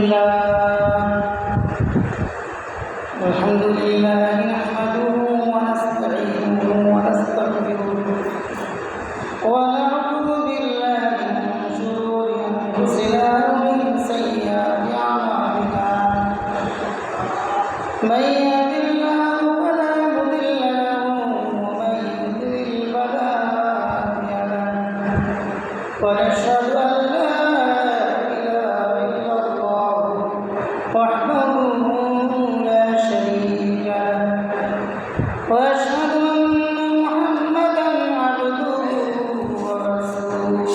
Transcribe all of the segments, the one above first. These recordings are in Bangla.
لله نحمده ونستعينه ونستغفره ونعوذ بالله من شرور أنفسنا ومن سيئات أعمالنا من يهد الله فلا مضل له ومن يضلل فلا هادي له ونشهد أن لا إله إلا الله وحده لا شريك له وأشهد أن محمدا عبده ورسوله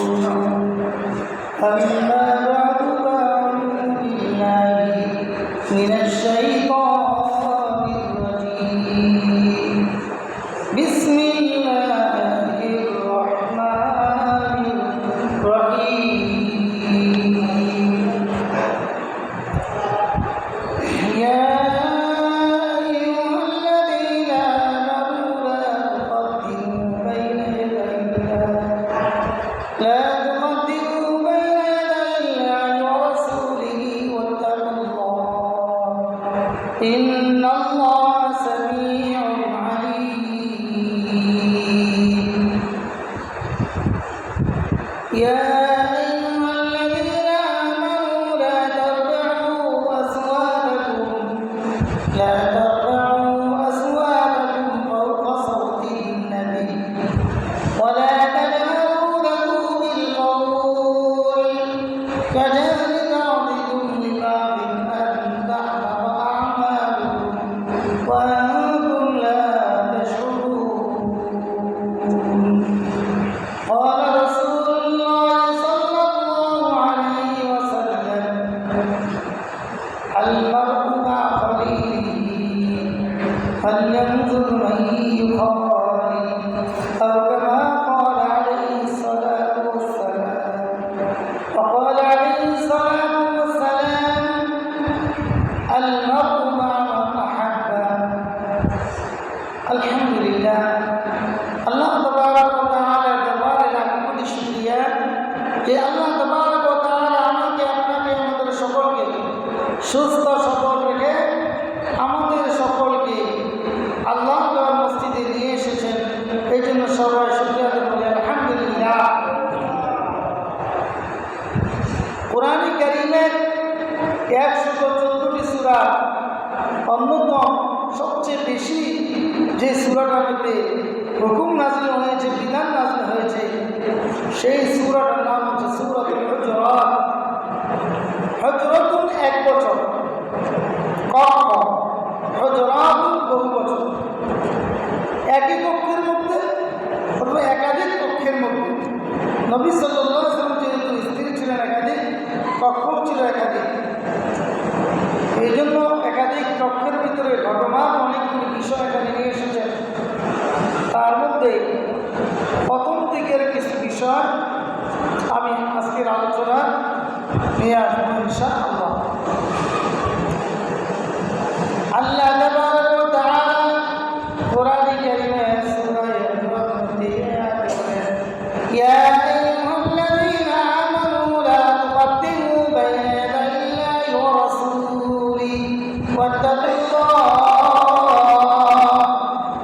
أما بعد فأعوذ بالله من الشيطان الرجيم بسم الله الرحمن الرحيم يا أيها الذين آمنوا لا تقدموا بين يدي الله ورسوله واتقوا الله إن الله سميع عليم يا أيها الذين آمنوا لا ترفعوا أصواتكم فوق صوت النبي ولا تجهروا له بالقول كجهر بعضكم لبعض أن تحبط أعمالكم وأنتم لا تشعرون قال رسول الله صلى الله عليه وسلم المرء مع خليله فلينظر من يخالف أو كما قال عليه الصلاة والسلام وقال عليه الصلاة والسلام المرء مع من أحب الحمد لله আল্লাহ তাবারক ওয়া তাআলার দরবারে লাখ কোটি শুকরিয়া যে আল্লাহ তাবারক ওয়া তাআলা আমাকে আপনাকে আমাদের সকলকে সুস্থ সবল রেখে আমাদের সকলকে আল্লাহ তাআলার মসজিদে নিয়ে এসেছেন এই জন্য সবাই শুকরিয়া আদায় করি আলহামদুলিল্লাহ। কোরআনে কারীমের 114টি সূরা অন্যতম সবচেয়ে বেশি যে সূরাটার মধ্যে হুকুম নাযিল হয়েছে, বিধান নাযিল হয়েছে, সেই সূরাটার নাম হচ্ছে সূরাতুল হুজুরাত। হুজুরাতুন এক বছর, হুজুরাতুন বহু বছর, একই কক্ষের মধ্যে অথবা একাধিক কক্ষের মধ্যে। নবী সাল্লাল্লাহু আলাইহি ওয়াসাল্লাম যেহেতু স্ত্রী ছিলেন একাধিক, কক্ষ ছিল একাধিক, এই জন্য একাধিক কক্ষের ভিতরে ঘটনার অনেকগুলি বিষয় এখানে নিয়ে এসেছেন। তার মধ্যে প্রথম দিকের কিছু বিষয় আমি আজকের আলোচনা নিয়ে আসবো ইনশাআল্লাহ। আল্লাহ তাবারক ওয়া তাআলা কোরআনে কারীমে সূরা হুজুরাত মধ্যে আয়াত বলেন, ইয়া আইয়ুহাল্লাযীনা আমানু লা তুকদ্দিমু বাইনা ইয়াদাইল্লাহি ওয়া রাসূলিহি ওয়াত্তাকুল্লাহ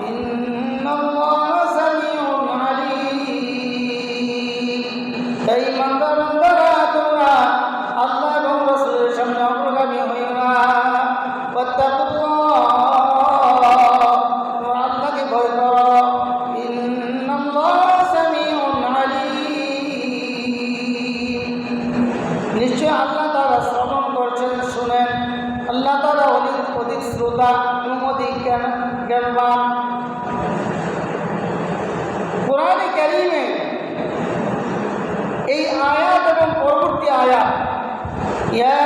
ইন্নাল্লাহা সামিউন আলীম। এই বান্দারা তোমরা আল্লাহ এবং রাসূলের সামনে অগ্রগামী হইও না। ওয়াত্তাকুল্লাহ, তোমরা আল্লাহকে ভয় করো। ইন্নাল্লাহা সামিউন আলীম, নিশ্চয় আল্লাহ তাআলা শ্রবণ করছেন, শুনেন। আল্লাহ তাআলা অধিক শ্রোতা এবং অধিক জ্ঞানবান। কোরআনে কারীমে এই আয়াত এবং পরবর্তী আয়াত, ইয়া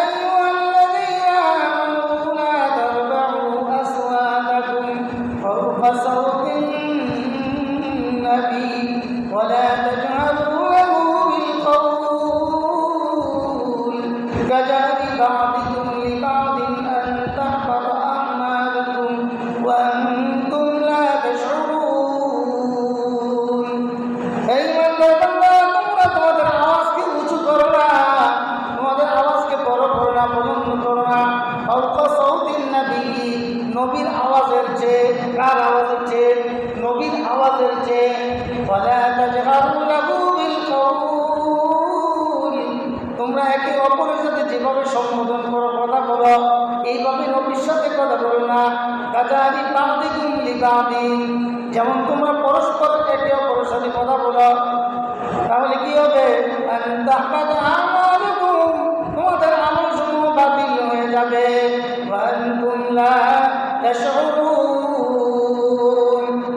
আইয়ুহাল্লাযীনা আমানু লা তারফা'উ আসওয়াতাকুম ফাওকা সাওতিন নাবী ওয়া লা তাজহারু লাহু বিল কওল কাজারি বা'দিকুম লিবা'দিন আন তাহবাতা আ'মালুকুম ওয়া আনতুম লা তাশউরুন। এই বান্দা তোমরা তোমাদের আওয়াজকে উঁচু করো না, তোমাদের আওয়াজকে বড় এইভাবে নবীর সাথে কথা বলো না। কাজারি বাদিকুম লিবাদিন, যেমন তোমরা পরস্পর একে অপরের সাথে কথা বলো, তাহলে কি হবে? তোমাদের আমল সমূহ বাতিল হয়ে যাবে।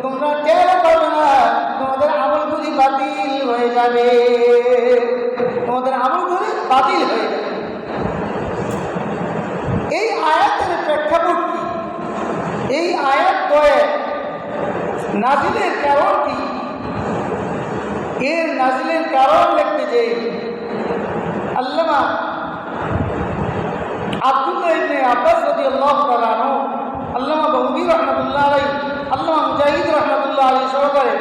তোমরা টের পাবে না, তোমাদের আমলগুলি বাতিল হয়ে যাবে, তোমাদের আমলগুলি বাতিল হয়ে যাবে। এই আয়াতের প্রেক্ষাপট কি? এই আয়াত কয়ে নাজিলের কারণ কি? এর নাজিলের কারণ লিখতে যে আল্লামা আব্দুল্লাহ ইবনে আব্বাস রাদিয়াল্লাহু তাআলা আনহু, আল্লামা বহুবী রাহমাতুল্লাহ আলাইহি, আল্লামা মুজাহিদ রাহমাতুল্লাহ আলাইহি সহকারে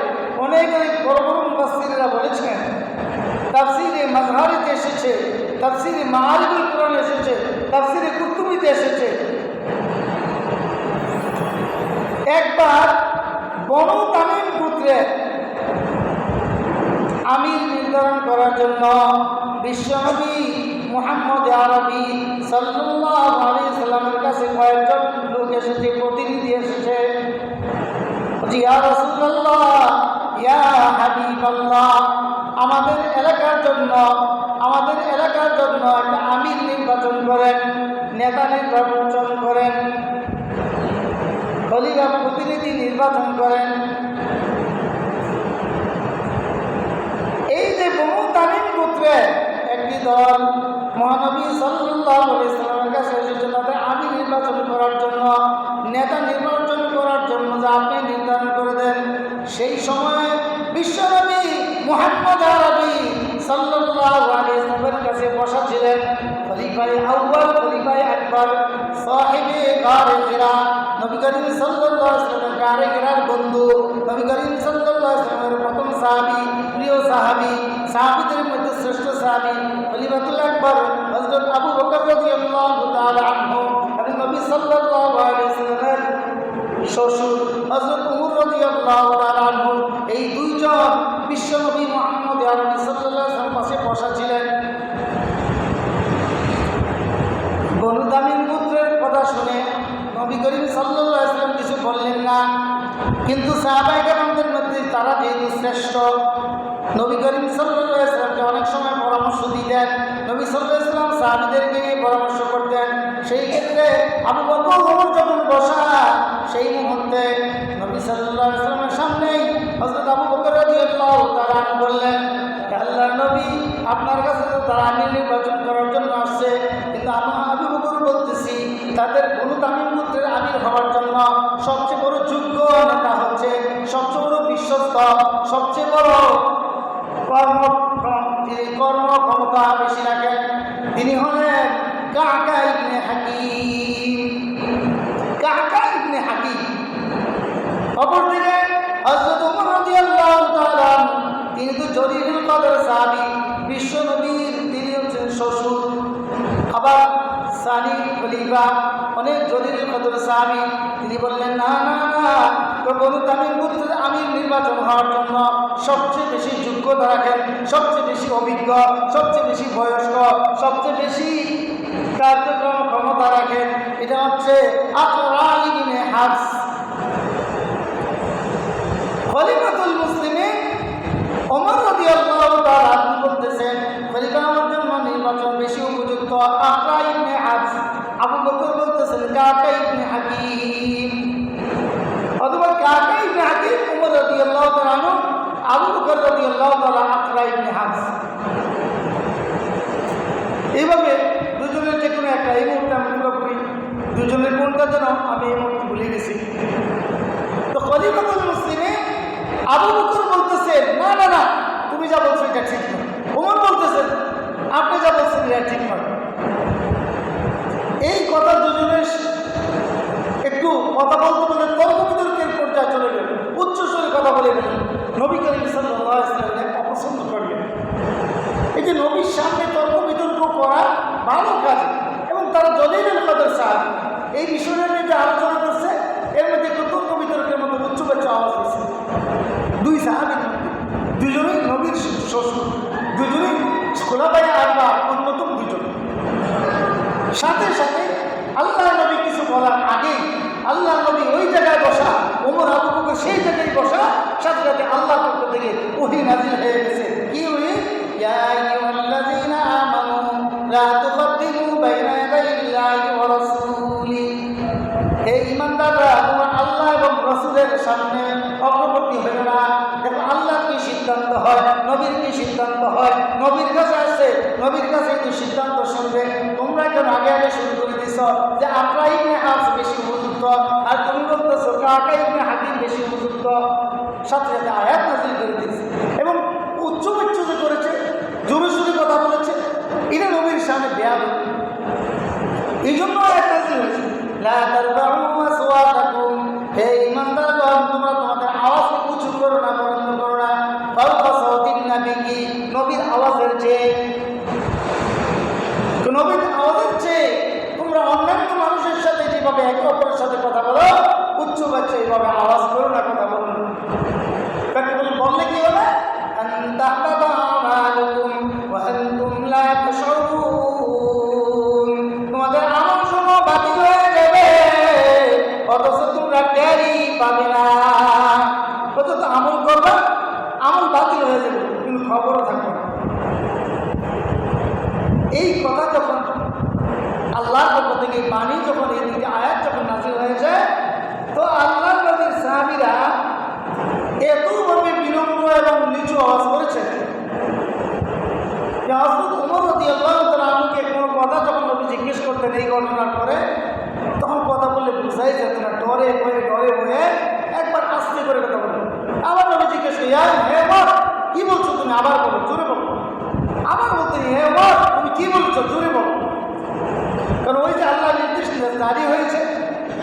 অনেক বড় বড় মুফাসসিররা বলেছেন, তাফসীরে মাজহারিতে এসেছে, তাফসীরে মাআরিফুল কুরআনে এসেছে, তাফসীরে কুরতুবীতে এসেছে। একবার বনু তামিম গোত্রের আমির নির্ধারণ করার জন্য বিশ্বনবী মুহাম্মদ আরবি সাল্লাল্লাহু আলাইহি সাল্লামের কাছে কয়েকজন লোক এসেছে, প্রতিনিধি এসেছে। ইয়া রাসূলুল্লাহ, ইয়া হাবিবাল্লাহ, আমাদের এলাকার জন্য একটা আমির নির্বাচন করেন, নেতা নির্বাচন করেন, খলিফা প্রতিনিধি নির্বাচন করেন। এই যে বনু তামিম গোত্রের একটি দল মহানবী সাল্লাল্লাহু আলাইহি সাল্লামের কাছে এসেছে তাদের আমির নির্বাচন করার জন্য, নেতা নির্বাচন করার জন্য যা আপনি নির্ধারণ করে দেন। সেই সময় বিশ্বনবী মুহাম্মদ আরবি সাল্লাল্লাহু আলাইহি সাল্লামের কাছে বসা ছিলেন খলিফায়ে আউয়াল, খলিফায়ে আকবর, সাহিবে গারে হিরা, নবী করিম সাল্লাল্লাহু আলাইহি সাল্লামের গারে হিরার বন্ধু, নবী করিম সাল্লাল্লাহু আলাইহি সাল্লামের প্রথম সাহাবী, প্রিয় সাহাবী, সাহাবীদের মধ্যে শ্রেষ্ঠ সাহাবী খলিফাতুল আকবর হযরত আবু বকর রাদিয়াল্লাহু তাআলা আনহু, এবং নবী সাল্লাল্লাহু আলাইহি সাল্লামের শ্বশুর হযরত উমর রাদিয়াল্লাহু তাআলা আনহু, এই দুইজন বিশ্বনবী মুহাম্মদ আরবি সাল্লাল্লাহু আলাইহি সাল্লামের পাশে বসা ছিলেন। বনু তামিম গোত্রের কথা শুনে নবী করিম সাল্লাল্লাহু আলাইহি সাল্লাম কিছু বললেন না, কিন্তু সাহাবায়ে কেরামদের মধ্যে তারা যেহেতু শ্রেষ্ঠ, নবী করিম সাল্লাল্লাহু আলাইহি সাল্লামকে অনেক সময় পরামর্শ দিতেন, নবী সাল্লাল্লাহু আলাইহি সাল্লাম সাহাবীদেরকে নিয়ে পরামর্শ করতেন। সেই ক্ষেত্রে আবু বকর ওমর যখন বসা, সেই মুহূর্তে নবী সাল্লাল্লাহু আলাইহি সাল্লামের সামনেই হযরত আবু বকর রাদিয়াল্লাহু তাআলা আনহু বললেন, আল্লাহর নবী, আপনার কাছে তো তারা আমির নির্বাচন করার জন্য আসছে, কিন্তু আবু বকর বলতেছি তাদের বনু তামিম গোত্রের আমির হওয়ার জন্য সবচেয়ে বড় যোগ্য নেতা হচ্ছে, সবচেয়ে বড় বিশ্বস্ত, সবচেয়ে বড় কর্মক্ষমতা বেশি রাখেন, তিনি হলেন কাকা ইবনে হাকিম। কাকা ইবনে হাকিম। অপরদিকে হযরত ওমর রাদিয়াল্লাহু তাআলা, তিনি তো জলিলুল কদর সাহাবী, বিশ্ব নবীর তিনি হচ্ছেন শ্বশুর, আবার সানি খলিফা, অনেক জলিলুল কদর সাহাবী। তিনি বললেন, না না না, বনু তামিম গোত্রের আমির নির্বাচন হওয়ার জন্য সবচেয়ে বেশি যোগ্যতা রাখেন, সবচেয়ে বেশি অভিজ্ঞ, সবচেয়ে বেশি বয়স্ক, সবচেয়ে বেশি কার্যক্রম ক্ষমতা রাখেন, এটা হচ্ছে আকরা ইবনে হাফস, খলিফাতুল মুসলিমিন। ওমর রাদিয়াল্লাহু তাআলা আপনি বলতেছেন খলিফা হওয়ার জন্য নির্বাচন বেশি উপযুক্ত আকরা ইবনে হাফস, আবু বকর বলতেছেন কাকা ইবনে হাকিম, অথবা কাকা ইবনে হাকিম, ওমর রাদিয়াল্লাহু তাআলা আনহু, আবু বকর রাদিয়াল্লাহু তাআলা আকরা ইবনে হাফস। এইভাবে দুজনের যে কোনো একটা, এই মুহূর্তে আমি পুরোপুরি দুজনের কোনটা যেন আমি এই মুহূর্তে ভুলে গেছি। তো খলিফাতুল মুসলিমিন আবু বকর বলতেছেন, না না না, তুমি যা বলছো এটা ঠিক নয়। ওমর বলতেছেন, আপনি যা বলছেন এটা ঠিক নয়। এই কথা দুজনের একটু কথা বলতে বলে তর্ক বিতর্কের পর্যায়ে চলে গেল, উচ্চস্বরে কথা বলে গেলেন। নবী করিম সাল্লাল্লাহু আলাইহি ওয়াসাল্লাম অপছন্দ করলেন। এই যে নবীর সামনে তর্ক বিতর্ক করা ভালো কাজ, এবং তারা জলিলুল কদর সাহাবী, এই বিষয়টা নিয়ে যে আলোচনা করছে এর মধ্যে একটু তর্ক বিতর্কের মতো উচ্চবাচ্য আওয়াজ হয়েছে। দুই সাহাবীর মধ্যে, দুজনেই নবীর শ্বশুর, দুজনেই খোলাফায়ে আরবা অন্যতম দুজন। সাথে সাথে আল্লাহ সেই জায়গায় বসা, সাথে সাথে আল্লাহর পক্ষ থেকে ওহী নাযিল হয়ে গেছে। কি ওহী? ইয়া আইয়ুহাল্লাযীনা আমানু লা তুকদ্দিমু বাইনা ইয়াদাইল্লাহি ওয়া রাসূলি। হে ঈমানদাররা, তোমরা আল্লাহ এবং রাসূলের সামনে অগ্রবর্তী হয়ো না। দেখো আল্লাহ কি সিদ্ধান্ত হয়, নবীর কি সিদ্ধান্ত হয়, নবীর কাছে আসছে, নবীর কাছে কি সিদ্ধান্ত শুনবে। তোমরা কেন আগে আগে শুরু করে দিছ যে আকরা ইবনে হাফস বেশি উপযুক্ত, আর তুমি বলতেছো কাকা ইবনে হাকিম বেশি উপযুক্ত। সাথে সাথে আয়াত নাযিল করে দিয়েছে এবং উচ্চ যে করেছে, জোরে সোরে কথা বলেছে, এটা নবীর সামনে বেয়াদবি। এই জন্য আয়াত নাযিল হয়েছে, লা তারফাউ আসওয়াতাকুম, হে ঈমানদারগণ, তোমরা তোমাদের আওয়াজ উঁচু করো না, বন্ধ করো না, ফাওকা সাওতিন নবী, নবীর আওয়াজের চেয়ে, নবীর আওয়াজের চেয়ে তোমরা অন্যান্য মানুষের সাথে যেভাবে একে অপরের সাথে কথা বলো, উচ্চ বাচ্চা এইভাবে আওয়াজ করো না, কথা বলো না। বললে কি হবে? আন তাহবাতা আমালুকুম ওয়া আনতুম লা তাশউরুন, তোমাদের আমলসমূহ বাতিল হয়ে যাবে, অথচ তোমরা টেরই পাবে না। অথচ আমল করবা, আমল বাতিল হয়ে যাবে, কিন্তু খবরও থাকবে না। এই কথা যখন আল্লাহর পক্ষ থেকে বাণী, যখন এই দিকে আয়াত যখন নাযিল হয়েছে, তো আল্লাহর নবীর সাহাবীরা এতভাবে বিনম্র এবং নিচু আওয়াজ করেছে যে হযরত ওমর রাদিয়াল্লাহু তাআলা আনহুকে কোনো কথা যখন নবী জিজ্ঞেস করতেন এই ঘটনার পরে, তখন কথা বললে বোঝাই যেত না, ডরে ভয়ে একবার আস্তে করে কথা বলে। আবার নবী জিজ্ঞেস করি, হে ওমর কি বলছো তুমি, আবার বলো, জোরে বলো। আবার বলতে, হে ওমর তুমি কি বলছো, জোরে বলো। কারণ ওই যে আল্লাহ নির্দেশ জারি হয়েছে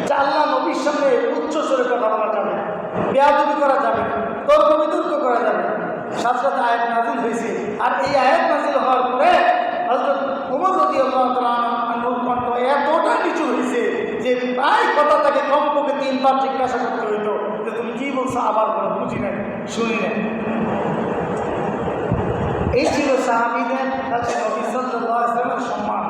যে আল্লাহ নবীর সামনে উচ্চ স্বরে কথা বলা যাবে না, বেয়াদবি করা যাবে না, তর্ক বিতর্ক করা যাবে না। সাথে সাথে আয়াত নাযিল হয়েছে, আর এই আয়াত নাযিল হওয়ার পরে হযরত ওমর রাদিয়াল্লাহু তাআলা আনহুর কণ্ঠ এতটা নিচু হয়েছে যে প্রায় কথা তাকে কমপক্ষে 3 বার জিজ্ঞাসা করতে হইতো যে তুমি কি বলছো, আবার বলো, বুঝি নাই, শুনি নাই। এই ছিল সাহাবীদের কাছে নবী সাল্লাল্লাহু আলাইহি ওয়াসাল্লামের সম্মান।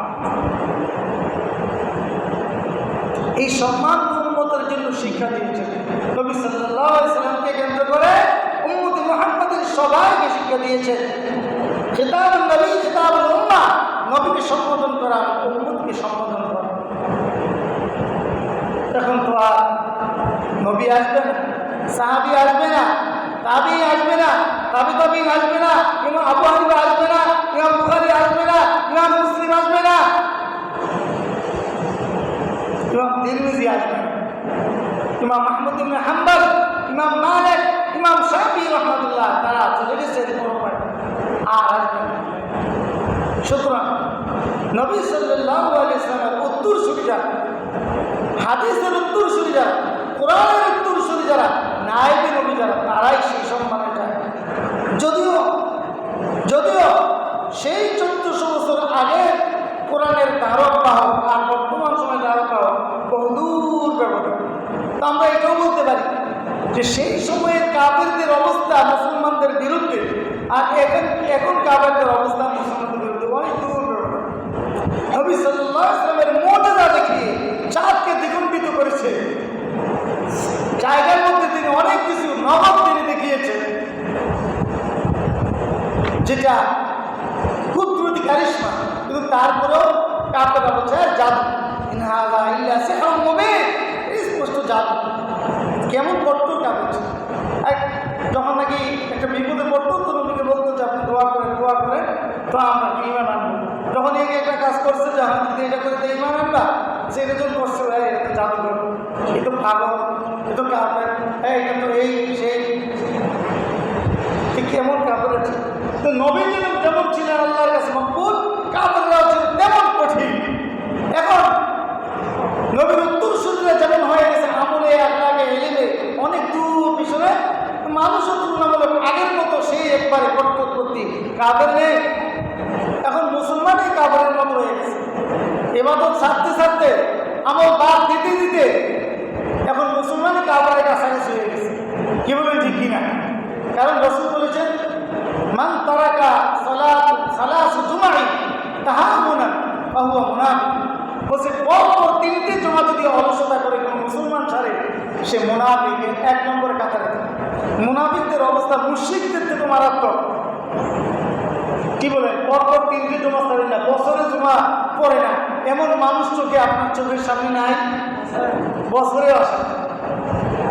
এই সম্মান উম্মতের জন্য শিক্ষা দিয়েছেন নবী সাল্লাল্লাহু আলাইহি ওয়াসাল্লামকে কেন্দ্র করে উম্মতে মুহাম্মাদের সবাইকে শিক্ষা দিয়েছেন। খিতাবুন নবী, খিতাবুল উম্মাহ, নবীকে সম্বোধন করা, উম্মতকে সম্বোধন করা। এখন তো আর নবী আসবে না, সাহাবী আসবে না, তাবি আসবে না, তাবিন আসবে না, ইমাম আবু হানিফা আসবে না, ইমাম বুখারী আসবে না, ইমাম মুসলিম আসবে না, ইমাম তিরমিজি আসবে না, ইমাম আহমদ ইবনে হাম্বল, ইমাম মালিক, ইমাম শাফিঈ রাহমাতুল্লাহ, তারা চলে গেছেন পরপর, আর আসবে না। সুতরাং নবী সাল্লাল্লাহু আলাইহি ওয়াসাল্লামের উত্তরসূরি যারা, হাদিসের উত্তরসূরি যারা, কোরআনের উত্তরসূরি যারা, নায়েবে নবী যারা, তারাই সেই সম্মানে যায়। যদিও সেই 1400 বছর আগে কোরআনের ধারক বাহক আর বর্তমান সময় ধারক বাহক বহুদূর ব্যবধান। তো আমরা এটাও বলতে পারি যে সেই সময়ের কাফেরদের অবস্থা মুসলমানদের বিরুদ্ধে, আর এখন কাফেরদের অবস্থা মুসলমানদের বিরুদ্ধে অনেক দূর ব্যবধান। নবী সাল্লাল্লাহু আলাইহি ওয়াসাল্লামের মুজিজা দেখিয়ে চাঁদকে দ্বিগুণিত করেছে, জায়গার মধ্যে তিনি অনেক কিছু নবাব তিনি দেখিয়েছেন, যেটা কুদরতি কারিশমা, কিন্তু তারপরেও কাফেররা বলছে জাদু, ইন হাযা ইল্লা সিহরুম মুবিন, স্পষ্ট জাদু। কেমন করতো কাফের, যখন নাকি একটা বিপদে পড়তো তো নবীকে বলতো যে আপনি দোয়া করেন তো আমরা ঈমান আনবো। যখন এই একটা কাজ করছে যে হ্যাঁ যদি এটা করে তো ঈমান আনবা, সেটা যখন করছে এটা তো জাদু করো, এ তো পাগল, এ তো কাফের, এটা তো এই সেই, কেমন কাফের আছে। তো নবী যেমন ছিলেন আল্লাহর কাছে মকবুল, কাফেররাও ছিল তেমন কঠিন। এখন নবীর উত্তরসূরিরা যেমন হয়ে গেছে আমলে, আল্লাহকে এলিমে অনেক দূর পিছনে, মানুষও তুলনামূলক আগের মতো সেই একবারে কট্টরপন্থী কাফের নেই। এখন মুসলমানই কাফেরের মতো হয়ে গেছে, ইবাদত ছাড়তে আমল বাদ দিতে এখন মুসলমানই কাফেরের কাছাকাছি হয়ে গেছে। কি বলবেন, ঠিক কিনা? কারণ রাসূল বলেছেন, মান তারাকা সালাসু জুমাই তাহামুনান ফাহুয়া মুনাফিক। বলছে পরপর 3টে জমা যদি অলসতা করে কোনো মুসলমান ছাড়ে, সে মুনাফিকের 1 নম্বর কাতারে অবস্থা মুশরিকদের থেকে মারাত্মক। কি বলেন, পরপর 3 দিন জমা পড়ে না, বছরে জমা পড়ে না, এমন মানুষ চোখে আপনার চোখের সামনে নাই? বছরে আসে।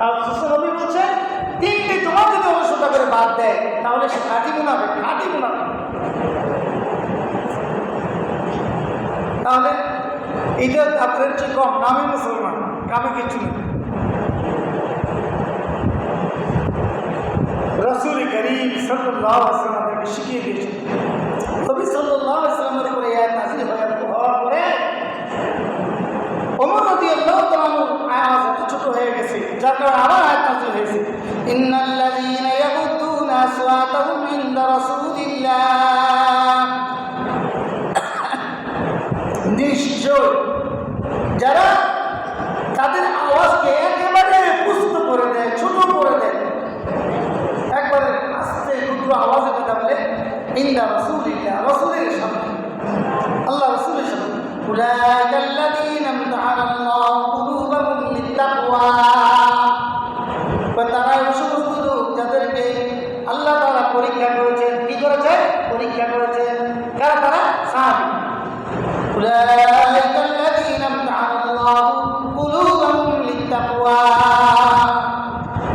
আর নবী বলছেন 3 দিন জমা যদি অলসতা করে বাদ দেয় তাহলে সে খাঁটি মুনাফিক, খাঁটি মুনাফিক। তাহলে এইটা আপনাদের চেয়ে কম, নামে মুসলমান, কামে কিছু নেই। রাসূল করিম সাল্লাল্লাহু আলাইহি ওয়াসাল্লাম আমাদেরকে শিখিয়ে দিয়েছেন। নবী সাল্লাল্লাহু আলাইহি ওয়াসাল্লামের উপরে আয়াত নাযিল হওয়ার পরে ওমর রাদিয়াল্লাহু তাআলা আওয়াজ এত ছোট হয়ে গেছে, যার কারণে আবার আয়াত নাযিল হয়েছে, ইন্নাল্লাযীনা ইয়াগুদ্দুনা আসওয়াতাহুম ইনদা রাসূলিল্লাহ, নিশ্চয় যারা তাদের আওয়াজকে একেবারে পুষ্ট করে দেয়, ছোট করে দেয়, একবারে আস্তে ক্ষুদ্র আওয়াজে কথা বলে, ইনদা রাসূলিল্লাহ, রাসূলের সামনে, আল্লাহ রাসূলের সামনে, উলাইকাল্লাযীনা আমতাহানাল্লাহু কুলুবাহুম লিত্তাকওয়া, তারা ওই সমস্ত লোক যাদেরকে আল্লাহ তাআলা পরীক্ষা করেছেন। কি করেছেন? পরীক্ষা করেছেন। কারা? তারা সাহাবী। উলাইকাল্লাযীনা আমতাহানাল্লাহু কুলুবাহুম লিত্তাকওয়া,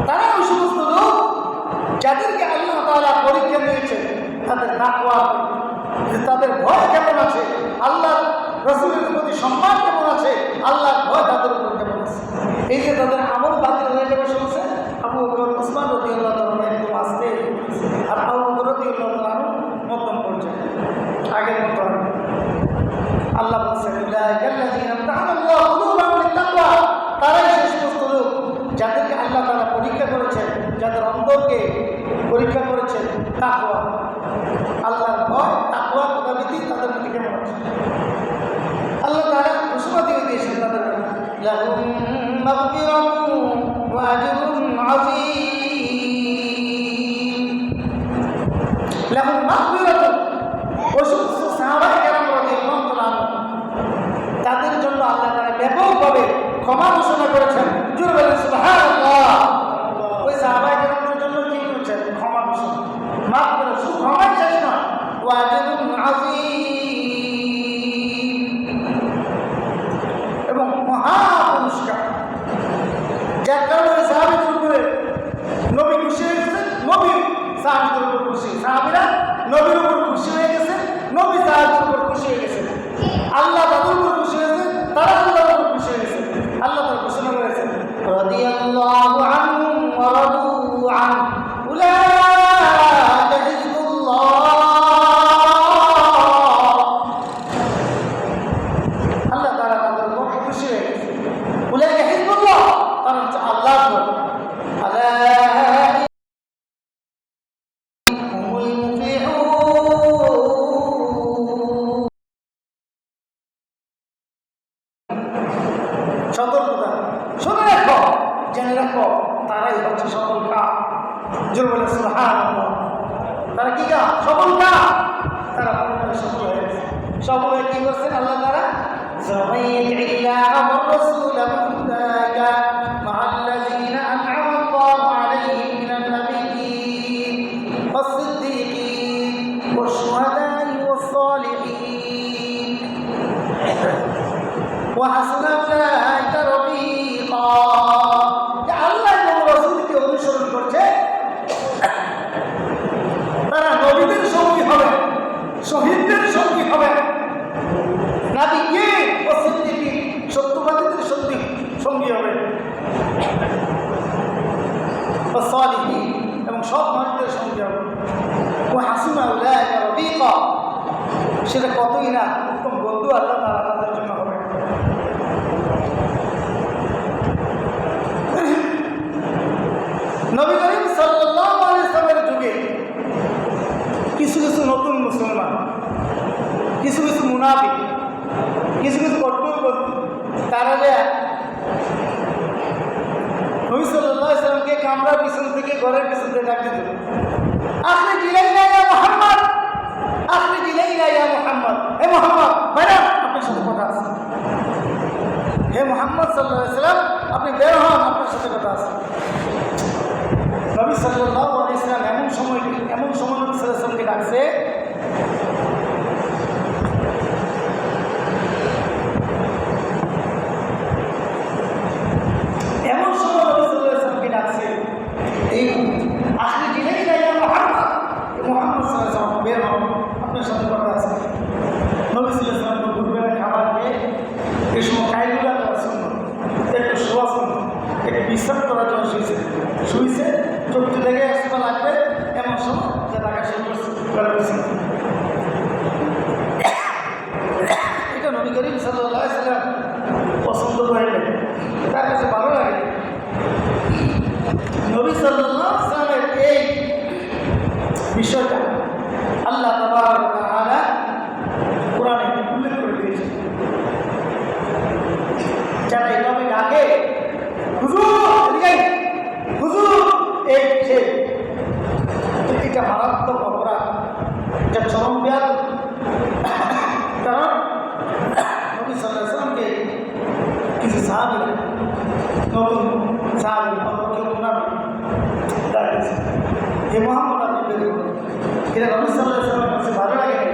তারা ওই সমস্ত লোক যাদেরকে আল্লাহ তাআলা পরীক্ষা নিয়েছেন তাদের তাকওয়া, তাদের ভয় কেমন আছে, আল্লাহ রাসূলের প্রতি সম্মান কেমন আছে, আল্লাহর ভয় তাদের উপর কেমন আছে। এই যে তাদের আমল বাতিল হয়ে যাবে শুনছে, আবু বকর উসমান রাদিয়াল্লাহু তাআলা একদম আস্তে, আর আবু বকর রাদিয়াল্লাহু তাআলা মধ্যম পর্যায়ে, আগের মতো। আল্লাহ বলছেন উলাইকাল্লাযীনা আমতাহানাল্লাহু কুলুবাহুম লিত্তাকওয়া, তারাই সেই সমস্ত লোক যাদেরকে আল্লাহ তাআলা পরীক্ষা করেছেন, যাদের অন্তরকে পরীক্ষা করেছেন তাকওয়া, আল্লাহর ভয়, তাকওয়া পদাবৃত্তি তাদের মধ্যে কেমন আছে। আল্লাহ তাআলা ঘোষণা দিয়ে দিয়েছেন তাদের লাহুম মাগফিরাতুন ওয়া আজরুন আযীম, লাহুম মাগফিরাতুন, ওই সমস্ত সাহাবায়ে কেরাম রাদিয়াল্লাহু তাআলা তাদের জন্য আল্লাহ তাআলা ব্যাপকভাবে ক্ষমা ঘোষণা করেছেন। জোরে বলেন সুবহানাল্লাহ। ওই সাহাবায়ে কেরামদের জন্য কি করেছেন? ক্ষমা ঘোষণা, মাফ করে, শুধু ক্ষমাই শেষ নয়, ওয়া আজরুন আযীম, এবং মহা পুরস্কার। যার কারণে ওই সাহাবীদের উপরে নবী খুশি হয়ে গেছেন, নবী সাহাবীদের উপর খুশি, সাহাবীরা নবীর উপর খুশি হয়ে গেছে, নবী সাহাবীদের উপর খুশি হয়ে গেছে, আল্লাহ তাদের উপর খুশি হয়েছে, তারা আল্লাহর উপর খুশি হয়ে গেছে। আল্লাহ তার ঘোষণা করেছেন রাদিয়াল্লাহু আনহুম ওয়া রাদু আন, উলাইকা হিজবুল্লাহ, আল্লাহ তাআলা তাদের উপর খুশি হয়ে গেছে। উলাইকা হিজবুল্লাহ, তারা হচ্ছে আল্লাহর দল। আলা হুমুল মুফলিহুন, সতর্কতা, শুনে রাখো, জেনে রাখো, তারাই হচ্ছে সফল কাম। জোর বলে সুবহানাল্লাহ। তারা কি কাম? সফল কাম। তারা পরকালে সফল হয়ে গেছে। সফল হয়ে কি করছেন আল্লাহ তাআলা? যামাইয়াতিল্লাহ ওয়া রাসূলুহু উলাইকা মা'আল্লাযীনা আন'আমা আল্লাহু আলাইহিম মিনান নাবিয়্যিন ওয়াস-সিদ্দীকিন ওয়াশ-শুহাদা'i ওয়াস-সালিহিন ওয়া হাসুনা উলাইকা রফীকা। আল্লাহ এবং রাসূলকে অনুসরণ করছে তারা নবীদের সঙ্গী হবে, শহীদদের সঙ্গী হবে, নাবিয়্যিন ও সিদ্দীকিন, সত্যবাদীদের সঙ্গী হবে, ও সালিহিন, এবং সৎ মানুষদের সঙ্গী হবে। ওয়া হাসুনা উলাইকা রফীকা, সেটা কতই না উত্তম বন্ধু আল্লাহ তাআলা তাদের জন্য হবে। নবী করিম সাল্লাল্লাহু আলাইহি ওয়াসাল্লামের যুগে কিছু কিছু নতুন মুসলমান, কিছু কিছু মুনাফিক, কিছু কিছু কট্টরপন্থী, তারা যে নবী সাল্লাল্লাহু আলাইহি ওয়াসাল্লামকে কামরার পিছন থেকে, ঘরের পিছন থেকে ডাক দিত, আখরিজ ইলাইনা ইয়া মুহাম্মদ, আখরিজ ইলাইনা ইয়া মুহাম্মদ, হে মুহাম্মদ, বাইরে আপনার সাথে কথা আছে, হে মুহাম্মদ সাল্লাল্লাহু আলাইহি ওয়াসাল্লাম আপনি বের হন, আপনার সাথে কথা আছে। নবী সাল্লাল্লাহু আলাইহি ওয়াসাল্লাম এমন সময় নবী সাল্লাল্লাহু আলাইহি ওয়াসাল্লামকে ডাকছে, এমন সময় নবী সাল্লাল্লাহু আলাইহি ওয়াসাল্লামকে ডাকছে, এই আখরি দিনেই না ইয়া মুহাম্মদ, মুহাম্মদ সাল্লাল্লাহু আলাইহি ওয়াসাল্লাম বের হন, আপনার সাথে কথা আছে। নবী সাল্লাল্লাহু আলাইহি ওয়াসাল্লাম দুপুরবেলা খাবার খেয়ে এই সময় কায়দুলা করার জন্য একটু শোয়ার জন্য একটু বিশ্রাম করার জন্য শুয়েছে চোখটি থেকে একসময় লাগবে এমন সময় যে টাকা শুরু করছে। এটা নবী করিম সাল্লাল্লাহু আলাইহি ওয়াসাল্লাম পছন্দ করেন, তার কাছে ভালো লাগে। নবী সাল্লাল্লাহু আলাইহি ওয়াসাল্লামের এই বিষয়টা আল্লাহ তাবারক ওয়া তাআলা কোরআনে উল্লেখ করে দিয়েছে। যারা এইভাবে ডাকে হুজুর হুজুর, এই সে এটা মারাত্মক অপরাধ, এটা চরম ব্যাধ। কারণ নবী সাল্লাল্লাহু আলাইহি ওয়াসাল্লামকে কিছু সাহাবীরা, নতুন সাহাবী কেউ নামে ডাকছে, হে মুহাম্মদ আপনি বের করুন। এটা নবী সাল্লাল্লাহু আলাইহি ওয়াসাল্লামের কাছে ভালো লাগে নাই,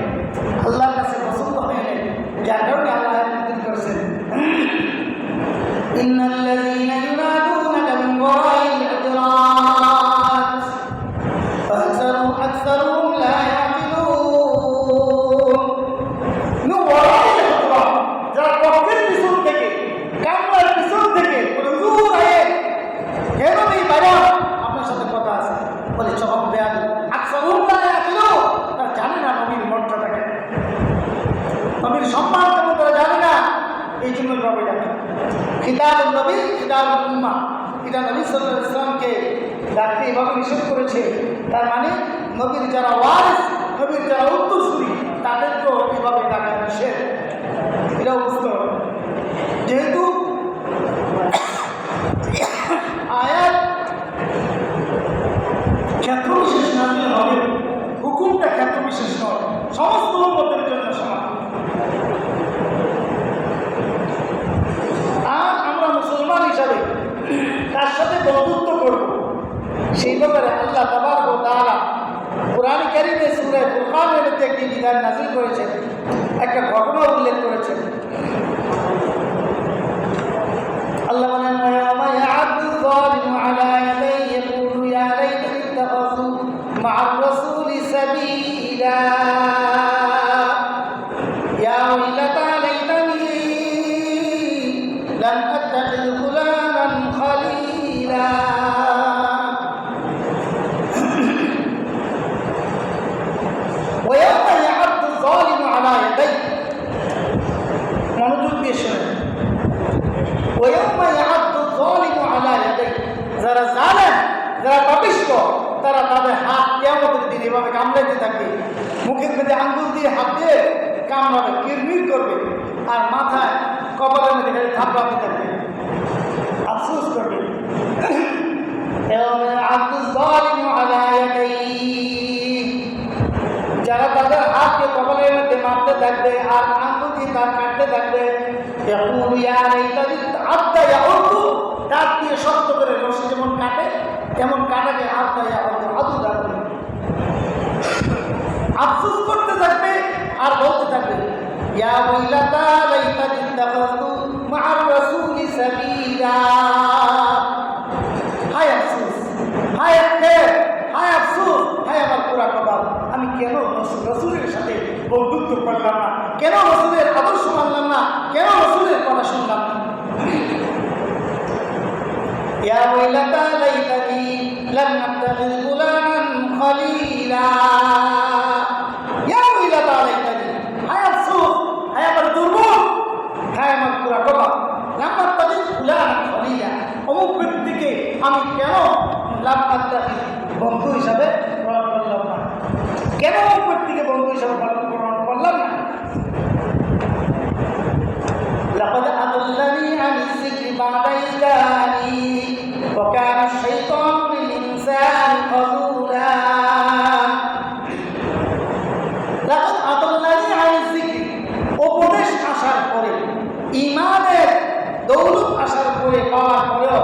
আল্লাহর কাছে পছন্দ হয় নাই, যার কারণে আল্লাহ নাযিল করেছেন ইন্নাল্লাযীনা ইউনাদুনাকা মিন ওয়ারাইল হুজুরাত আকসারুহুম লা ইয়াকিলুন। ওয়ারাইল হুজুরাত, যারা কক্ষের পিছন থেকে, কামরার পিছন থেকে হুজুর আয়ে হে নবী বাইরে আপনার সাথে কথা আছে বলে জবাব দেন। আকসারুহুম লা ইয়াকিলুন, তারা জানে না নবীর মর্যাদাকে, নবীর সম্মান কেমন তারা জানে না, এই জন্য নবী ডাকে খিতাবুন নবী খিতাবুল উম্মাহ। এটা নবী সাল্লাল্লাহু আলাইহি ওয়াসাল্লামকে ডাকতে এভাবে নিষেধ করেছে, তার মানে নবীর যারা ওয়ারিস, নবীর যারা উত্তরসূরি তাদেরকেও এভাবে ডাকা নিষেধ, এটাও বুঝতে হবে। যেহেতু আয়াত ক্ষেত্র বিশেষ নাজিল হবে, হুকুমটা ক্ষেত্র বিশেষ নয়, সমস্ত উম্মতের জন্য সমান। আর আমরা মুসলমান হিসাবে তার সাথে বন্ধুত্ব করব, সেই ব্যাপারে আল্লাহ তাবারক ওয়া তাআলা কুরআন কারীমে সূরা ফুরকানের মধ্যে একটি বিধান নাযিল করেছেন, একটা ঘটনা উল্লেখ করেছেন। আল্লাহ বলেন ওয়া ইয়া'আদু যালিমু আলা ইয়াদাইহি ইয়াকুলু ইয়া লাইতানি ইত্তাখাযু মা'আর রাসূলি সাবিলা ইয়া ওয়াইলাতা লাইতানি লাম আত্তাখিয ফুলানান খালিলা। ওয়ায়াউমা ইয়া'আদু যালিমু আলা ইয়াদাইহি, মনোযোগ দিয়ে শুনুন, ওয়ায়াউমা ইয়া'আদু যালিমু আলা ইয়াদাইহি, যারা জালেম, যারা পাপিষ্ঠ, তারা তাদের হাত কিয়ামতের দিন এভাবে কামড়াতে থাকবে, মুখের মধ্যে আঙ্গুল দিয়ে হাত দিয়ে কামড়াবে, কিরমির করবে, আর মাথায় কপালের মধ্যে খালি থাপড়াতে থাকবে, আফসোস করবে। যারা তাদের হাতকে কপালের মধ্যে মারতে থাকবে আর আঙ্গুল দিয়ে তার কাটতে থাকবে, দাঁত দিয়ে শক্ত করে রশি যেমন কাটে তেমন কাটাকে আফসোস করতে থাকবে আর বলতে থাকবে ইয়া ওয়াইলাতা লাইতানি ইত্তাখাযতু মা'আর রাসূলি সাবিলা। হায় আফসোস, হায় আফসোস, হায় আফসোস, হায় আমার পুরা কপাল, আমি কেন রাসূলের সাথে বন্ধুত্ব করলাম না, কেন রাসূলের আদর্শ মানলাম না, কেন রাসূলের কথা শুনলাম না। ইয়া ওয়াইলাতা লাইতানি লাম আত্তাখিয ফুলানান খালিলা। ইয়া ওয়াইলাতা লাইতানি, হায় আফসোস, হায় আমার দুর্ভোগ, হায় আমার পুরা কপাল, লাম আত্তাখিয ফুলানান খালিলা, অমুক ব্যক্তিকে আমি কেন লাম আত্তাখিয বন্ধু হিসাবে গ্রহণ করলাম না, কেন অমুক ব্যক্তিকে বন্ধু হিসাবে গ্রহণ করলাম না। লাকাদ আদাল্লানি আনিজ যিকরি বা'দা ইয জা'আনি ওয়া কানা আশ-শাইতানু লিল-ইনসানি খাযুলা। লাকাদ আদাল্লানি আনিজ যিকরি, উপদেশ আসার পরে, ঈমানের দৌলত আসার পরে, পাওয়ার পরেও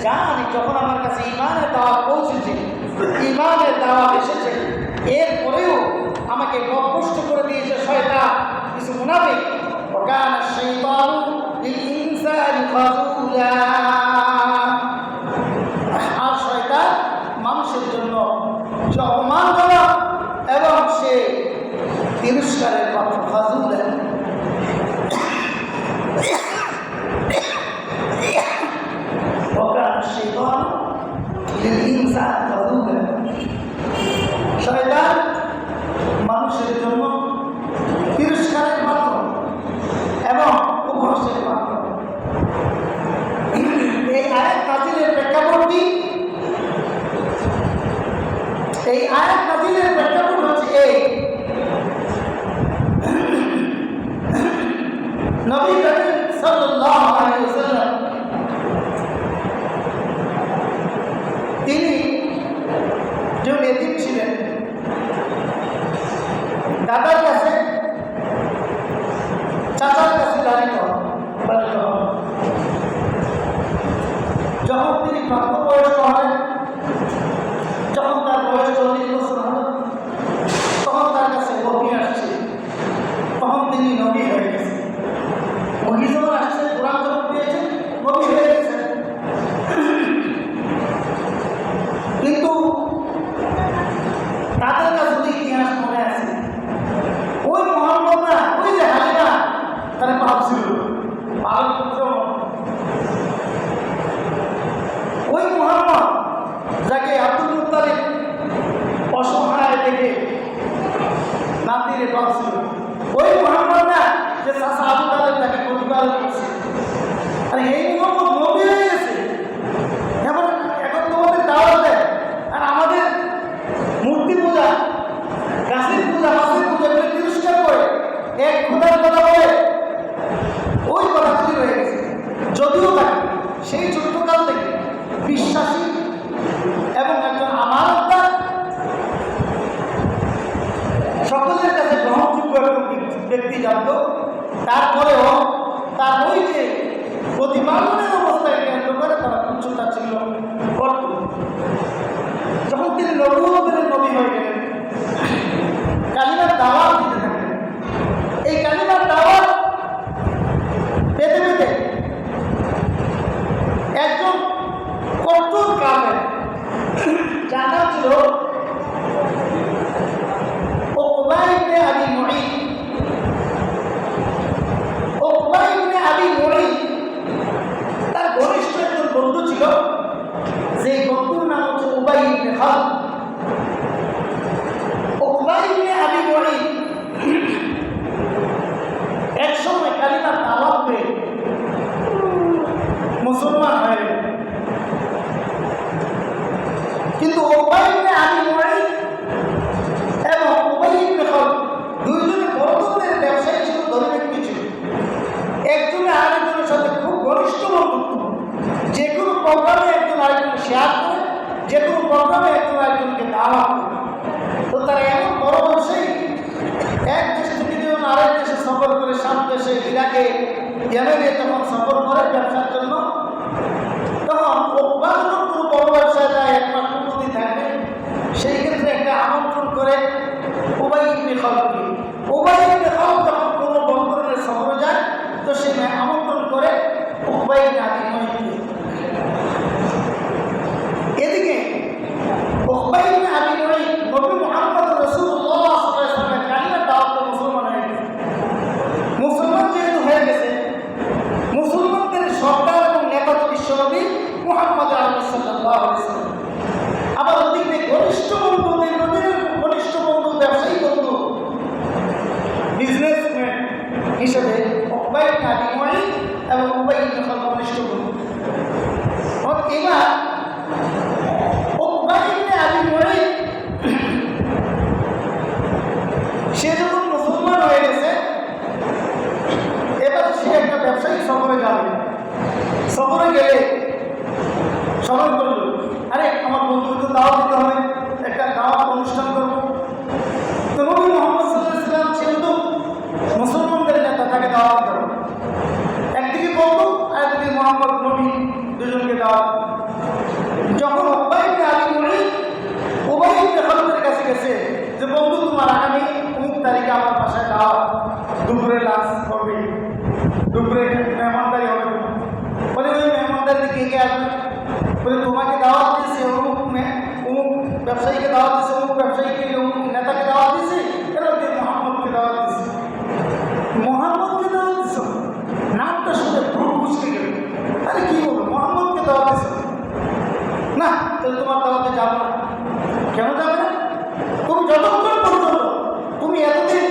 জানি যখন আমার কাছে ঈমানের দাওয়াত পৌঁছেছে, ঈমানের দাওয়াত এসেছে, এরপরেও আমাকে গপ্পষ্ট করে দিয়েছে শয়তান, কিছু মুনাফিক। ওয়াকানা শাইতানু লিল ইনসানি খাযুলা। আর শয়তান মানুষের জন্য সে অপমানজনক এবং সে তিরস্কারের পাত্র। খাযুলা শয়তান মানুষের জন্য তিরস্কারের পাত্র এবং উপহাসের পাত্র। এই আয়াত নাযিলের প্রেক্ষাপট কি? এই আয়াত নাযিলের প্রেক্ষাপট হচ্ছে এই, নবী করিম সাল্লাল্লাহু আলাইহি ওয়াসাল্লাম তিনি যে এতিম ছিলেন, দাদার কাছে চাচার কাছে লালিত হন। যখন তিনি প্রাপ্তবয়স্ক হলেন, যখন তার বয়স 40 বছর হল, তখন তার কাছে ওহী আসছে, তখন তিনি নবী হয়ে গেছেন। ওহী যখন আসছে, কোরআন যখন পেয়েছেন, নবী হয়ে গেছেন। কিন্তু তাদের কাছে যদি ইতিহাস মনে আছে, ওই মোহাম্মদ না, ওই যে হালিমা তারা ভাবছিল পালন পুত্র, ওই মোহাম্মদ যাকে আব্দুল মুত্তালিব অসহায় দেখে নাতিরে ভাবছিল, ওই মোহাম্মদ না যে চাচা আবু তালেব তাকে প্রতিপালন করছে। আর এই মোহাম্মদ নবী হয়ে গেছে। এখন তোমাদের দাওয়াত দেয়, আর আমাদের মূর্তি পূজা, গাছের পূজা, মাছের পূজা করে তিরস্কার করে, এক খোদার কথা বলে, ওই কথা যদি রয়ে গেছে। যদিও তাকে সেই ছোট্টকাল থেকে বিশ্বাসী এবং একজন আমানতদার, সকলের কাছে গ্রহণযোগ্য একজন ব্যক্তি জানত, তারপরেও তার ওই যে প্রতিপালনের অবস্থায় কেন্দ্র করে তারা তুচ্ছতা ছিল করত। যখন তিনি নবুয়তের নবী হয়ে গেলেন, কালিমার দাওয়াত দিতে থাকলেন। এই কালিমার দাওয়াত পেতে পেতে একজন কঠোর কাফের, যার নাম ছিল উকবা ইবনে আবি মুঈত। উকবা ইবনে আবি মুঈত তার ঘনিষ্ঠ একজন বন্ধু ছিল, যে বন্ধুর নাম হচ্ছে উবাই ইবনে খালদ। উকবা ইবনে আবি মুঈত এক সময় কালিমার দাওয়াত পেয়ে মুসলমান হয়ে গেলেন। কিন্তু উকবা ইবনে আবি মুঈত এবং উবাই ইবনে খালদ দুইজনে বন্ধুত্বের ব্যবসায়ী ছিল, ধনী ব্যক্তি ছিল। একজনে আরেকজনের সাথে খুব ঘনিষ্ঠ বন্ধুত্ব, যে কোনো প্রোগ্রামে একজন আরেকজনকে শেয়ার করে, যে কোনো প্রোগ্রামে একজন আরেকজনকে দাওয়াত করে। তো তারা এমন বড় ব্যবসায়ী, এক দেশ থেকে যখন আরেক দেশে সফর করে, সাত দেশে, ইরাকে, ইয়েমেনে যখন সফর করে ব্যবসার জন্য, তখন উকবা যখন কোনো বড় ব্যবসায় যায়, 1 মাস 15 দিন থাকবে, সেই ক্ষেত্রে একটা আমন্ত্রণ করে উবাই ইবনে খালদকে। উবাই ইবনে খালদ যখন কোনো বন্ধনের সফরে যায়, তো সে আমন্ত্রণ করে উকবা ইবনে আবি মুঈতকে। এদিকে উকবা ইবনে আবি মুঈত নবী মুহাম্মদ রাসূলুল্লাহ সাল্লাল্লাহু আলাইহি ওয়াসাল্লামের কালিমার দাওয়াতে মুসলমান হয়ে গেছে। মুসলমান যেহেতু হয়ে গেছে, মুসলমানদের সরকার এবং নেতা তো বিশ্বনবী মুহাম্মদ সাল্লাল্লাহু আলাইহি ওয়াসাল্লাম। আবার ওদিকে ঘনিষ্ঠ বন্ধু, দীর্ঘদিনের ঘনিষ্ঠ বন্ধু, ব্যবসায়ী বন্ধু, বিজনেসম্যান হিসেবে উকবা ইবনে আবি মুঈত এবং উবাই ইবনে খালদ ঘনিষ্ঠ বন্ধু। এবার উকবা ইবনে আবি মুঈত সে যখন মুসলমান হয়ে গেছে, এবার সে একটা ব্যবসায়িক সফরে যাবে। সফরে গেলে স্মরণ করল, আরে আমার বন্ধুকে দাওয়াত দিতে হবে, একটা দাওয়াত অনুষ্ঠান করবো। তো নবী মুহাম্মদ সাল্লাল্লাহু আলাইহি ওয়াসাল্লাম যেহেতু মুসলমানদের নেতা, তাকে দাওয়াত দিতে হবে। একদিকে বন্ধু, আর একদিকে মুহাম্মদ নবী, দুজনকে দাওয়াত। কে কে আসবে? বলে তোমাকে দাওয়াত দিয়েছে অমুক ব্যবসায়ীকে দাওয়াত দিয়েছে, অমুক ব্যবসায়ীকে, অমুক নেতাকে দাওয়াত দিয়েছে, এরা মোহাম্মদকে দাওয়াত দিয়েছে। মোহাম্মদকে দাওয়াত দিয়েছ? নামটা শুনে ভুল বুঝতে গেল। আরে কি বলবো, মোহাম্মদকে দাওয়াত দিয়েছ? না, তাহলে তোমার দাওয়াতে যাবো না। কেন যাবে না? তুমি যতক্ষণ পর্যন্ত তুমি এতদিন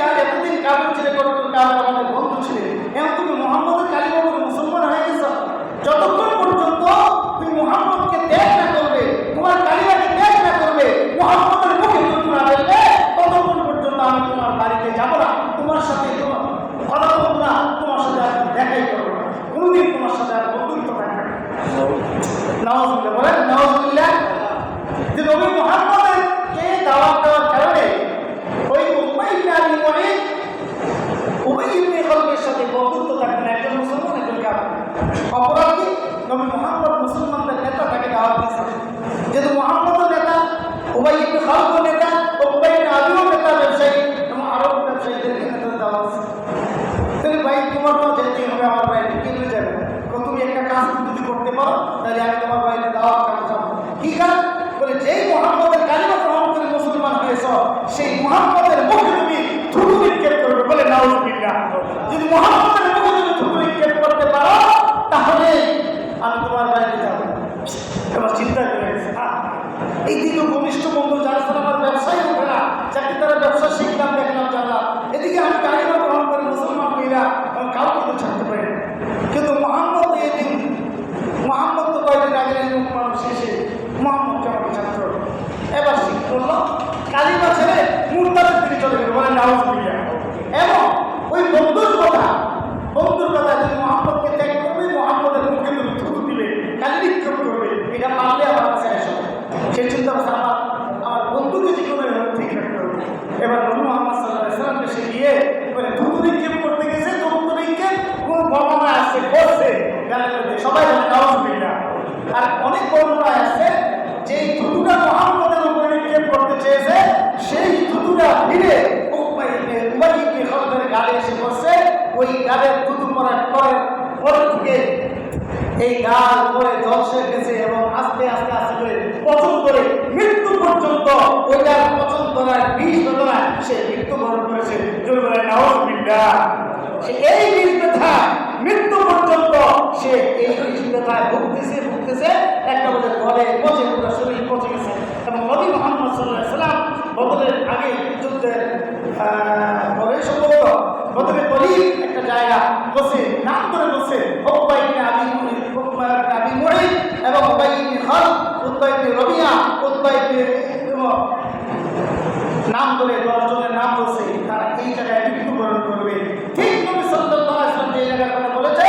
কাবের ছেলে কাবের আমাদের বন্ধু ছিলে, এখন তুমি মোহাম্মদের কালিমা বলে মুসলমান হয়ে গেছ। যতক্ষণ পর্যন্ত তুমি মোহাম্মদকে ত্যাগ না করবে, তোমার কালিমাকে ত্যাগ না করবে, মোহাম্মদের মুখে তুমি না বলবে, ততক্ষণ পর্যন্ত আমি তোমার বাড়িতে যাবো না, তোমার সাথে তোমার কথা বলবো না, তোমার সাথে আর দেখাই করবো না, কোনোদিন তোমার সাথে আর বন্ধুত্ব থাকবে না। নাউজুবিল্লাহ বলেন, নাউজুবিল্লাহ। যে নবী মুহাম্মদকে দাওয়াত দেওয়ার কারণে ওই উবাই ইবনে খালদের সাথে বন্ধুত্ব থাকবে না, একজন মুসলমান একজন কাফের। অপরাধী নবী মুহাম্মদ মুসলমানদের নেতা, তাকে দাওয়াত দিয়েছে। যেহেতু মুহাম্মদও নেতা, উবাই ইবনে খালদও নেতা, উবাই ইবনে আবিও নেতা, ব্যবসায়ী এবং আরব ব্যবসায়ীদেরকে নেতা দেওয়া হচ্ছে। তাহলে ভাই তোমার তো যেতেই হবে আমার বাড়িতে, কি হয়ে যাবে? তুমি একটা কাজ যদি করতে পারো তাহলে আমি তোমার বাড়িতে দাওয়াত করতে যাবো। কি কাজ? বলে যেই মুহাম্মদের কালিমা গ্রহণ করে মুসলমান হয়েছ, সেই মুহাম্মদের মুখে তুমি থুতু নিক্ষেপ করবে। বলে নাউজুবিল্লাহ। যদি মুহাম্মদের মুখে তুমি থুতু নিক্ষেপ করতে পারো তাহলে আমি তোমার বাড়িতে যাবো। এবার চিন্তা করে এই দিকে ঘনিষ্ঠ বন্ধু যারা সাথে আমার ব্যবসায় উঠে না, যাকে তারা ব্যবসা শিখলাম, দেখলাম, জানলাম, এদিকে আমি কালিমা গ্রহণ করে মুসলমান হইরা আমি কাউকে তো ছাড়তে পারি না। কিন্তু মোহাম্মদ এদিন, মোহাম্মদ তো কয়েকদিন আগে মানুষ এসে মোহাম্মদকে আমাকে ছাড়তে হবে। এবার ঠিক করলো, কালিমা ছেড়ে মুরতাদের দিকে চলে গেল। বলে নাউজুবিল্লাহ। এবং ওই বন্ধুর কথা তুমি মোহাম্মদকে ত্যাগ করবে, মোহাম্মদের মুখে তুমি থুতু দিবে, কালি নিক্ষেপ করবে, এটা পারলে আমার কাছে আসো। সেই চিন্তা করছে আমার বন্ধুকে যে কোনো ঠিক রাখতে হবে। এবার নবী মুহাম্মদ সাল্লাল্লাহু আলাইহি ওয়াসাল্লামকে সে গিয়ে বলে থুতু নিক্ষেপ করতে গেছে, থুতু নিক্ষেপ কোন বর্ণনা আসছে করছে, সবাই জানে নাউজুবিল্লাহ। আর অনেক বর্ণনা আসছে যে থুতুটা মুহাম্মদের উপরে নিক্ষেপ করতে চেয়েছে, সেই থুতুটা ফিরে উবাই ইবনে খালদের গালে এসে পড়ছে। ওই গালের থুতু পড়ার পরে থেকে এই গাল পরে জলসে গেছে এবং আস্তে আস্তে আস্তে করে পচন করে মৃত্যু পর্যন্ত ওইটার পচন ধরার বিষ বেদনায় সে মৃত্যুবরণ করেছে। নাউজুবিল্লাহ। সে এই বিষ ব্যথায় মৃত্যু পর্যন্ত সে এই বিষ ব্যথায় ভুগতেছে একটা বলে ঘরে পচে, পুরো শরীর পচে গেছে। এবং নবী মুহাম্মদ সাল্লাল্লাহু আলাইহি ওয়াসাল্লাম বদরের আগে যুদ্ধের পরে সম্ভবত বদরের পরই একটা জায়গা বসে নাম করে বসে উবাই ইবনে আবি মুঈদ এবং Ubai ibn Khalid, Utba ibn Rabia, Utba ibn নাম করে 10 জনের নাম বলছে, তারা এই জায়গায় মৃত্যুবরণ করবে। ঠিক নবী সাল্লাল্লাহু আলাইহি ওয়াসাল্লাম যে জায়গার কথা বলেছে,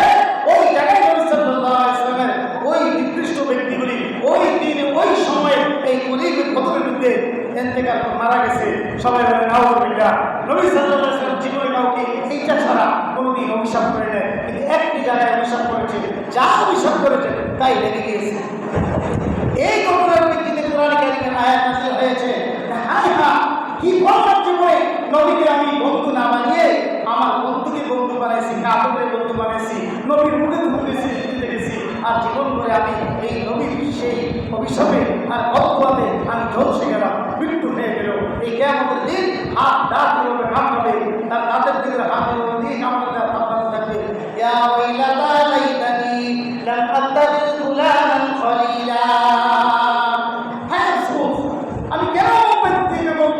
ওই জায়গায় নবী সাল্লাল্লাহু আলাইহি ওয়াসাল্লামের ওই নির্দিষ্ট ব্যক্তিগুলি ওই দিনে ওই সময়ে এই কলিযুগের বদরের যুদ্ধে ইন্তেকাল মারা গেছে। সবাই বলে নাউজুবিল্লাহ। নবী সাল্লাল্লাহু আলাইহি ওয়াসাল্লাম জীবনে কাউকে এইটা ছাড়া কোনোদিন অভিশাপ করে নেয়, কিন্তু একটি জায়গায় অভিশাপ করেছে, যা অভিশাপ করেছে তাই লেগে গিয়েছে। এই ঘটনার ভিত্তিতে কোরআন কারীমের আয়াত নাযিল হয়েছে। কি বললাম জীবনে নবীকে আমি বন্ধু না বানিয়ে আমার বন্ধুকে বন্ধু বানাইছি, কাফেরকে বন্ধু বানাইছি, নবীর মুখে থুতু দিতে গেছি, আর জীবন করে আমি এই নবীর সেই অভিশাপে আর বদদুয়াতে আমি ঝলসে গেলাম, মৃত্যু হয়ে গেল। এই কিয়ামতের দিন হাত দাঁত কিভাবে কামড়াবে, তার দাঁতের দিকে হাত দিয়ে কামড়াতে থাকবে। ইয়া ওয়াইলাতা লাইতানি লাম আত্তাখিয ফুলানান খলিলা। আমি কেন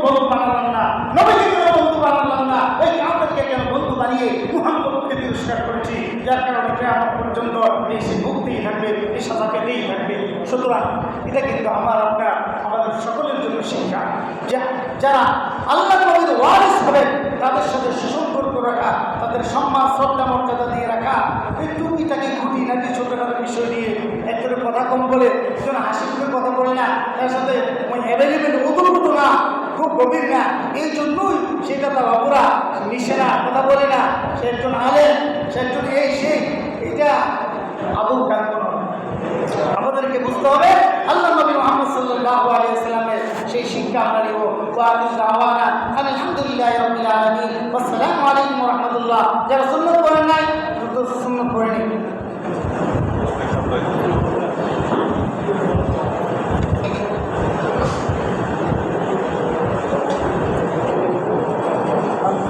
বন্ধু বানালাম না, নবীকে কেন বন্ধু বানালাম না, ওই কাফেরকে কেন বন্ধু বানিয়ে মুহাম্মদকে তিরস্কার করেছি, যার কারণে কিয়ামত পর্যন্ত এই সে ভুগতেই থাকবে, এই সাজা পেতেই থাকবে। সুতরাং এটা কিন্তু আমাদের সকলের জন্য শিক্ষা, যারা আল্লাহ নবীর ওয়ারিস হবেন তাদের সাথে সুসম্পর্ক রাখা, তাদের সম্মান শ্রদ্ধা মর্যাদা দিয়ে রাখা, এই টুকিটাকি খুঁটি নাকি ছোটখাটো বিষয় নিয়ে একজনের কথা কম বলে একজন হাসি মুখে কথা বলে না, তার সাথে ওই অ্যাভেলেবেল উদুপুত না, খুব গভীর না, এই জন্যই সেটা তার অপরাধ, মিশে না, কথা বলে না, সে একজন আলেম, সে একজন এই সেই, এটা আবুল কান্ত। আমাদেরকে বুঝতে হবে আল্লাহ নবী মুহাম্মদ সাল্লাল্লাহু আলাইহি ওয়াসাল্লামের সেই শিক্ষা আমরা নিব। আলহামদুলিল্লাহি রাব্বিল আলামিন। আসসালামু আলাইকুম ওয়া রাহমাতুল্লাহ। যারা সুন্নাত পড়েন নাই, সুন্নাত পড়ে নিন।